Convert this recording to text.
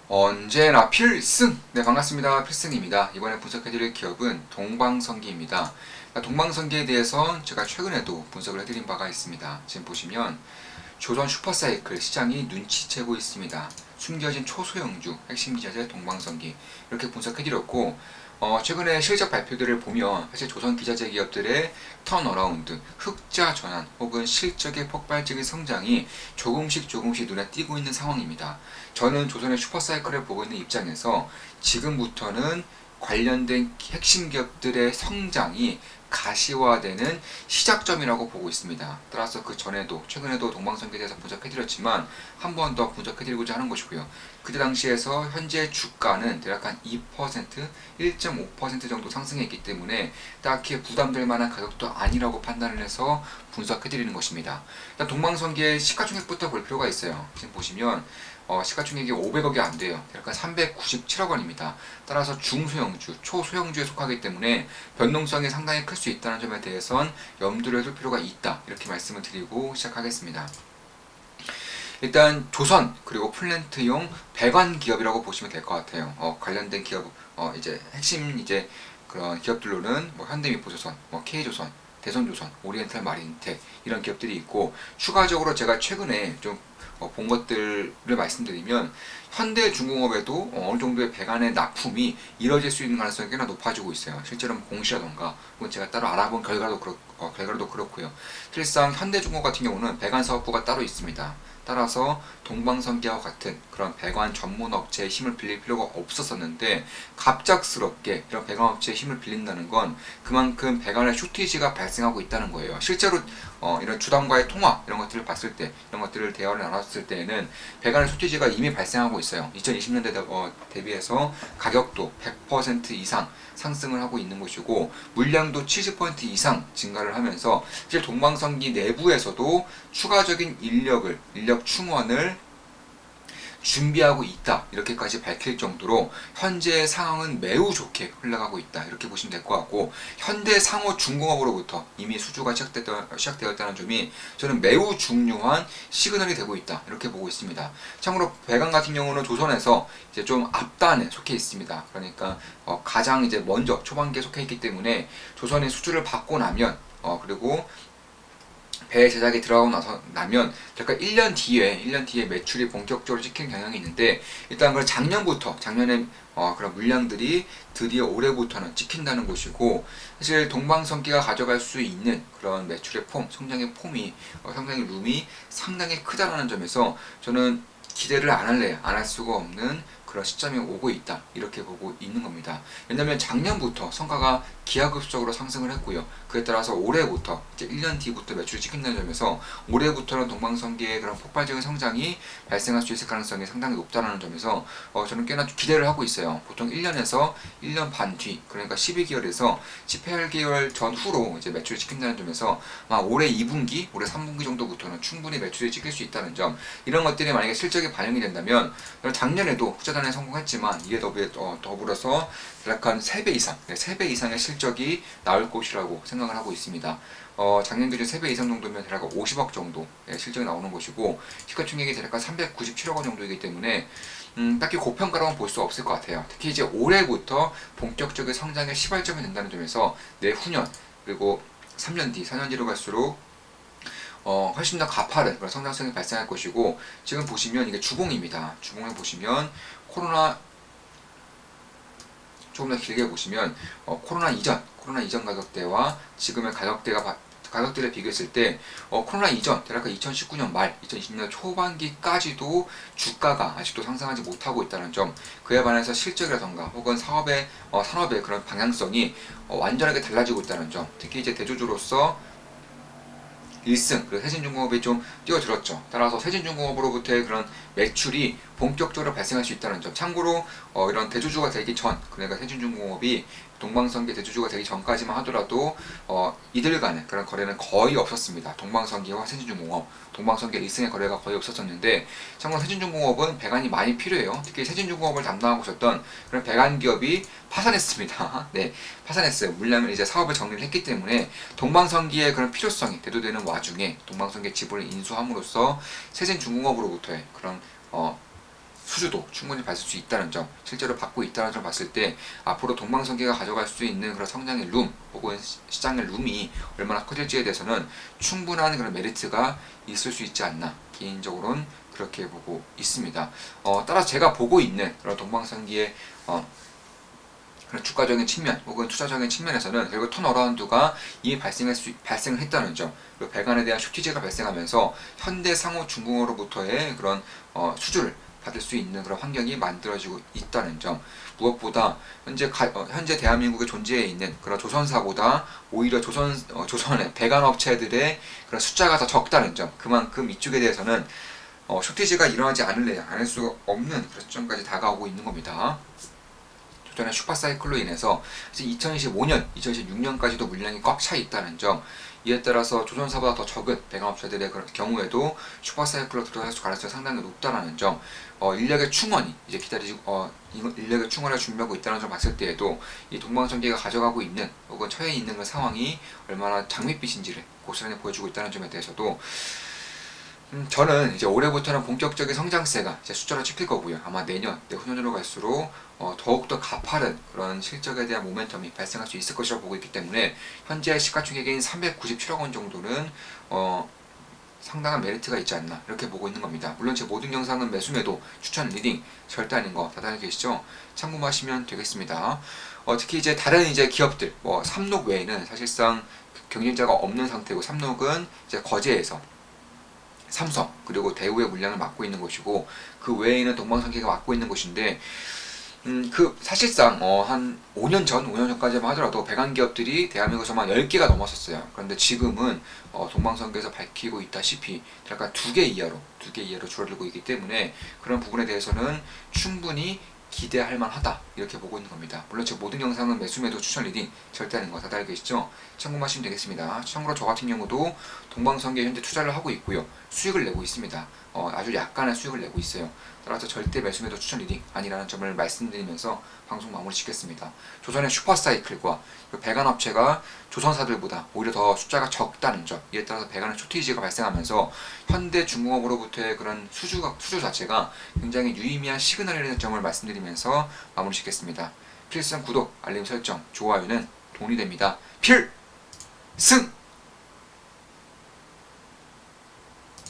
언제나 필승! 네, 반갑습니다. 필승입니다. 이번에 분석해드릴 기업은 동방성기입니다. 동방성기에 대해서 제가 최근에도 분석을 해드린 바가 있습니다. 지금 보시면 조선 슈퍼사이클 시장이 눈치채고 있습니다. 숨겨진 초소형주 핵심 기자재 동방성기 이렇게 분석해드렸고, 최근에 실적 발표들을 보면 사실 조선 기자재 기업들의 턴어라운드, 흑자 전환 혹은 실적의 폭발적인 성장이 조금씩 눈에 띄고 있는 상황입니다. 저는 조선의 슈퍼사이클을 보고 있는 입장에서 지금부터는 관련된 핵심 기업들의 성장이 가시화되는 시작점이라고 보고 있습니다. 따라서 그 전에도 최근에도 동방성기에 대해서 분석해드렸지만 한 번 더 분석해드리고자 하는 것이고요. 그때 당시에서 현재 주가는 대략 한 2%, 1.5% 정도 상승했기 때문에 딱히 부담될 만한 가격도 아니라고 판단을 해서 분석해드리는 것입니다. 일단 동방성기의 시가총액부터 볼 필요가 있어요. 지금 보시면 시가총액이 500억이 안 돼요. 약간 397억 원입니다. 따라서 중소형주, 초소형주에 속하기 때문에 변동성이 상당히 클 수 있다는 점에 대해선 염두를 둘 필요가 있다. 이렇게 말씀을 드리고 시작하겠습니다. 일단 조선 그리고 플랜트용 배관 기업이라고 보시면 될 것 같아요. 관련된 기업 이제 핵심 이제 그런 기업들로는 뭐 현대미포조선, 뭐 K조선, 대선조선, 오리엔탈 마린텍 이런 기업들이 있고, 추가적으로 제가 최근에 좀 본 것들을 말씀드리면 현대중공업에도 어느 정도의 배관의 납품이 이뤄질 수 있는 가능성이 꽤나 높아지고 있어요. 실제로 공시라던가 혹은 제가 따로 알아본 결과도 그렇고요. 실상 현대중공업 같은 경우는 배관 사업부가 따로 있습니다. 따라서 동방성기와 같은 그런 배관 전문 업체의 힘을 빌릴 필요가 없었었는데, 갑작스럽게 이런 배관 업체의 힘을 빌린다는 건 그만큼 배관의 쇼티지가 발생하고 있다는 거예요. 실제로 이런 주당과의 통화 이런 것들을 봤을 때, 이런 것들을 대화를 나눴을 때에는 배관의 쇼티지가 이미 발생하고 있어요. 2020년대 대비해서 가격도 100% 이상 상승을 하고 있는 것이고, 물량도 70% 이상 증가를 하면서 사실 동방성기 내부에서도 추가적인 인력 충원을 준비하고 있다, 이렇게까지 밝힐 정도로 현재의 상황은 매우 좋게 흘러가고 있다, 이렇게 보시면 될 것 같고, 현대상호중공업으로부터 이미 수주가 시작되었다는 점이 저는 매우 중요한 시그널이 되고 있다, 이렇게 보고 있습니다. 참고로 배관 같은 경우는 조선에서 이제 좀 앞단에 속해 있습니다. 그러니까 가장 이제 먼저 초반기에 속해 있기 때문에 조선이 수주를 받고 나면 그리고 배 제작이 들어가고 나면 약간 1년 뒤에 매출이 본격적으로 찍히는 경향이 있는데, 일단 그 작년에 그런 물량들이 드디어 올해부터는 찍힌다는 것이고, 사실 동방성기가 가져갈 수 있는 그런 매출의 성장의 폼이 성장의 룸이 상당히 크다라는 점에서 저는 기대를 안 할 수가 없는 그런 시점이 오고 있다, 이렇게 보고 있는 겁니다. 왜냐하면 작년부터 성과가 기하급수적으로 상승을 했고요. 그에 따라서 올해부터 이제 1년 뒤부터 매출이 찍힌다는 점에서 올해부터는 동방성기의 그런 폭발적인 성장이 발생할 수 있을 가능성이 상당히 높다는 점에서 저는 꽤나 기대를 하고 있어요. 보통 1년에서 1년 반 뒤, 그러니까 12개월에서 18개월 전후로 이제 매출이 찍힌다는 점에서 올해 2분기, 올해 3분기 정도부터는 충분히 매출이 찍힐 수 있다는 점, 이런 것들이 만약에 실적에 반영이 된다면, 작년에도 흑자단에 성공했지만 이에 더불어서 약간 3배 이상, 3배 이상의 실적이 나올 것이라고 생각을 하고 있습니다. 작년 기준 3배 이상 정도면 대략 50억 정도 실적이 나오는 것이고, 시가총액이 대략 397억 원 정도이기 때문에 딱히 고평가라고는 볼 수 없을 것 같아요. 특히 이제 올해부터 본격적인 성장의 시발점이 된다는 점에서 내후년 그리고 3년 뒤, 4년 뒤로 갈수록 훨씬 더 가파른 그런 성장성이 발생할 것이고, 지금 보시면 이게 주봉입니다. 주봉을 보시면 조금 더 길게 보시면 코로나 이전 가격대와 지금의 가격대를 비교했을 때 코로나 이전 대략 2019년 말 2020년 초반기까지도 주가가 아직도 상승하지 못하고 있다는 점, 그에 반해서 실적이라던가 혹은 산업의 그런 방향성이 완전하게 달라지고 있다는 점, 특히 이제 대주주로서 1승, 그리고 세진중공업이 좀 뛰어들었죠. 따라서 세진중공업으로부터의 그런 매출이 본격적으로 발생할 수 있다는 점. 참고로 이런 대주주가 되기 전, 그러니까 세진중공업이 동방성기 대주주가 되기 전까지만 하더라도 이들 간의 그런 거래는 거의 없었습니다. 동방성기와 세진중공업, 동방성기 1승의 거래가 거의 없었었는데, 참고로 세진중공업은 배관이 많이 필요해요. 특히 세진중공업을 담당하고 있었던 그런 배관 기업이 파산했습니다. 네, 파산했어요. 물량을 이제 사업을 정리를 했기 때문에 동방성기의 그런 필요성이 대두되는 와중에 동방성기 지분을 인수함으로써 세진중공업으로부터의 그런 수주도 충분히 받을 수 있다는 점, 실제로 받고 있다는 점을 봤을 때 앞으로 동방성계가 가져갈 수 있는 그런 성장의 룸 혹은 시장의 룸이 얼마나 커질지에 대해서는 충분한 그런 메리트가 있을 수 있지 않나, 개인적으로는 그렇게 보고 있습니다. 따라서 제가 보고 있는 그런 동방성기의 그런 주가적인 측면 혹은 투자적인 측면에서는 결국 턴어라운드가 이미 발생을 했다는 점, 그리고 배관에 대한 쇼티지가 발생하면서 현대상호중공업으로부터의 그런 수주를 받을 수 있는 그런 환경이 만들어지고 있다는 점, 무엇보다 현재 대한민국에 존재해 있는 그런 조선사보다 오히려 조선의 배관 업체들의 그런 숫자가 더 적다는 점, 그만큼 이쪽에 대해서는 쇼티지가 일어나지 않을 수가 없는 그런 점까지 다가오고 있는 겁니다. 전에 슈퍼사이클로 인해서 2025년, 2026년까지도 물량이 꽉 차 있다는 점, 이에 따라서 조선사보다 더 적은 배관업체들의 그런 경우에도 슈퍼사이클로 들어갈 가능성이 상당히 높다는 점, 인력의 충원이 이제 인력의 충원을 준비하고 있다는 점 봤을 때에도 이 동방성계가 가져가고 있는 혹은 처해 있는 그런 상황이 얼마나 장밋빛인지를 고스란히 보여주고 있다는 점에 대해서도 저는 이제 올해부터는 본격적인 성장세가 이제 숫자로 찍힐 거고요. 아마 내후년으로 갈수록 더욱더 가파른 그런 실적에 대한 모멘텀이 발생할 수 있을 것이라고 보고 있기 때문에 현재 시가총액인 397억 원 정도는 상당한 메리트가 있지 않나 이렇게 보고 있는 겁니다. 물론 제 모든 영상은 매수매도 추천 리딩 절대 아닌 거 다들 알고 계시죠? 참고하시면 되겠습니다. 특히 이제 다른 이제 기업들 삼록 외에는 사실상 경쟁자가 없는 상태고, 삼록은 이제 거제에서 삼성 그리고 대우의 물량을 맡고 있는 것이고, 그 외에는 동방성계가 맡고 있는 것인데, 사실상 한 5년 전까지만 하더라도 배관 기업들이 대한민국에서만 10개가 넘었었어요. 그런데 지금은 동방성계에서 밝히고 있다시피 약간 2개 이하로 줄어들고 있기 때문에 그런 부분에 대해서는 충분히 기대할 만하다 이렇게 보고 있는 겁니다. 물론 제 모든 영상은 매수매도 추천 리딩 절대 아닌 거 다들 알고 계시죠? 참고하시면 되겠습니다. 참고로 저 같은 경우도 동방성계에 현재 투자를 하고 있고요, 수익을 내고 있습니다. 아주 약간의 수익을 내고 있어요. 따라서 절대 매수매도 추천 리딩 아니라는 점을 말씀드리면서 방송 마무리 짓겠습니다. 조선의 슈퍼사이클과 배관업체가 조선사들보다 오히려 더 숫자가 적다는 점, 이에 따라서 배관의 쇼티지가 발생하면서 현대중공업으로부터의 그런 수주 자체가 굉장히 유의미한 시그널이라는 점을 말씀드리면서 마무리 짓겠습니다. 필승 구독, 알림 설정, 좋아요는 돈이 됩니다. 필승!